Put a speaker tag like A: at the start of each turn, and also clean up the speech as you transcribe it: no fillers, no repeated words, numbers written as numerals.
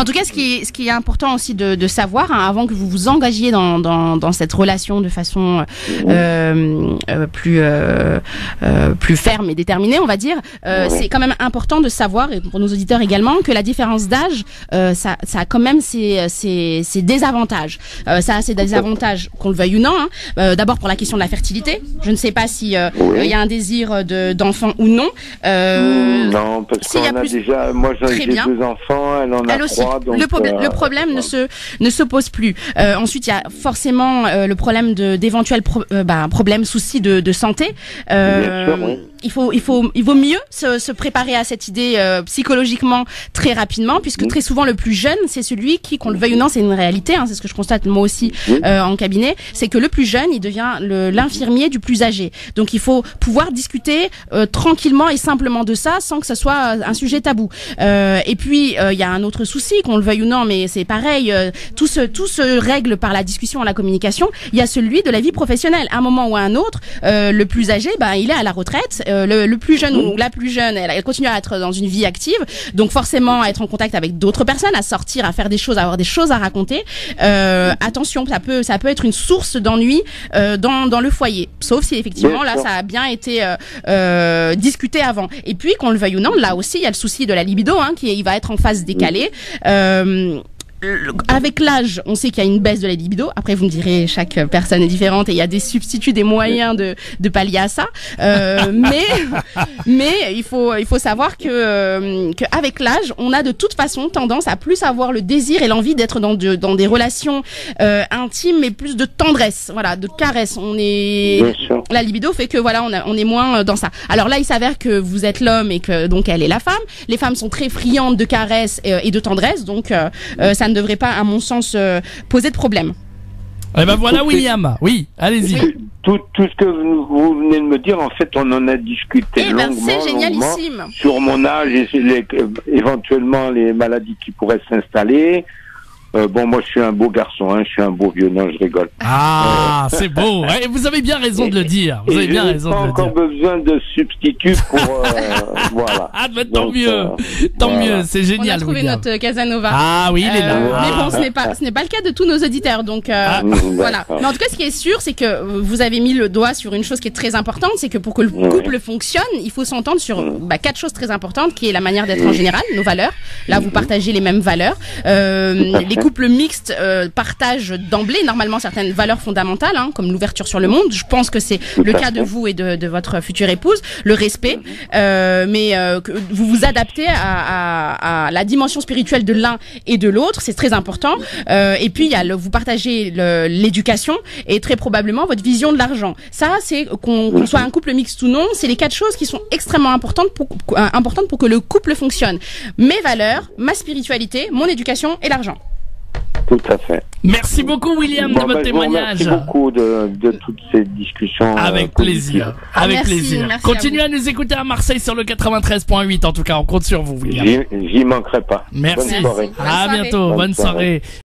A: En tout cas, ce qui est important aussi de savoir, hein, avant que vous vous engagiez dans cette relation de façon plus ferme et déterminée, on va dire, c'est quand même important de savoir, et pour nos auditeurs également, que la différence d'âge, ça a quand même ses désavantages. Ça a ses désavantages, qu'on le veuille ou non. Hein. D'abord pour la question de la fertilité. Je ne sais pas si il y a un désir d'enfant ou non.
B: Non, parce qu'on a déjà, moi j'ai 2 enfants, elle en a 3. Donc,
A: le problème ne se pose plus. Ensuite, il y a forcément le problème d'éventuels problèmes, soucis de santé.
B: Bien sûr, oui.
A: Il vaut mieux se préparer à cette idée psychologiquement très rapidement, puisque très souvent le plus jeune, c'est celui qui, qu'on le veuille ou non, c'est une réalité, hein, c'est ce que je constate moi aussi en cabinet, c'est que le plus jeune, il devient l'infirmier du plus âgé. Donc il faut pouvoir discuter tranquillement et simplement de ça, sans que ce soit un sujet tabou. Et puis il y a un autre souci, qu'on le veuille ou non, mais c'est pareil, tout se règle par la discussion, la communication. Il y a celui de la vie professionnelle. À un moment ou à un autre, le plus âgé, il est à la retraite. Le plus jeune ou la plus jeune, elle continue à être dans une vie active, donc forcément à être en contact avec d'autres personnes, à sortir, à faire des choses, à avoir des choses à raconter. Attention, ça peut être une source d'ennui dans le foyer, sauf si effectivement là ça a bien été discuté avant. Et puis qu'on le veuille ou non, là aussi il y a le souci de la libido, hein, il va être en phase décalée. Avec l'âge, on sait qu'il y a une baisse de la libido. Après, vous me direz, chaque personne est différente et il y a des substituts, des moyens de pallier à ça. Mais il faut savoir que avec l'âge, on a de toute façon tendance à plus avoir le désir et l'envie d'être dans des relations intimes, mais plus de tendresse, voilà, de caresse. La libido fait que voilà, on est moins dans ça. Alors là, il s'avère que vous êtes l'homme et que donc elle est la femme. Les femmes sont très friandes de caresses et de tendresse, donc ça ne devrait pas, à mon sens, poser de problème.
C: Eh ben voilà, William. Oui, allez-y.
B: Oui. Tout ce que vous venez de me dire, en fait, on en a discuté longuement,
A: c'est génialissime.
B: Sur mon âge et éventuellement les maladies qui pourraient s'installer. Moi je suis un beau garçon, hein, je suis un beau vieux, non, je rigole.
C: Ah, c'est beau. Ouais, vous avez bien raison de le dire. Vous avez bien raison de le dire.
B: Pas encore besoin de substitut pour voilà.
C: Ah, bah, tant mieux, c'est génial.
A: On a trouvé notre Casanova.
C: Ah oui, il est là.
A: Mais bon, ce n'est pas le cas de tous nos auditeurs, donc voilà. Mais en tout cas, ce qui est sûr, c'est que vous avez mis le doigt sur une chose qui est très importante, c'est que pour que le couple fonctionne, il faut s'entendre sur 4 choses très importantes, qui est la manière d'être en général, nos valeurs. Là, vous partagez les mêmes valeurs. Les couples mixtes partagent d'emblée normalement certaines valeurs fondamentales, hein, comme l'ouverture sur le monde. Je pense que c'est le cas de vous et de votre future épouse, le respect, mais que vous vous adaptez à la dimension spirituelle de l'un et de l'autre, c'est très important. Et puis il y a vous partagez l'éducation et très probablement votre vision de l'argent. Ça, c'est qu'on soit un couple mixte ou non, c'est les 4 choses qui sont extrêmement importantes pour que le couple fonctionne. Mes valeurs, ma spiritualité, mon éducation et l'argent.
B: Tout à fait.
C: Merci beaucoup, William, de votre témoignage.
B: Merci beaucoup de toutes ces discussions.
C: Avec plaisir. Avec plaisir. Continuez à nous écouter à Marseille sur le 93.8. En tout cas, on compte sur vous, William.
B: J'y manquerai pas.
C: Merci.
B: Bonne soirée.
C: À bientôt. Bonne soirée.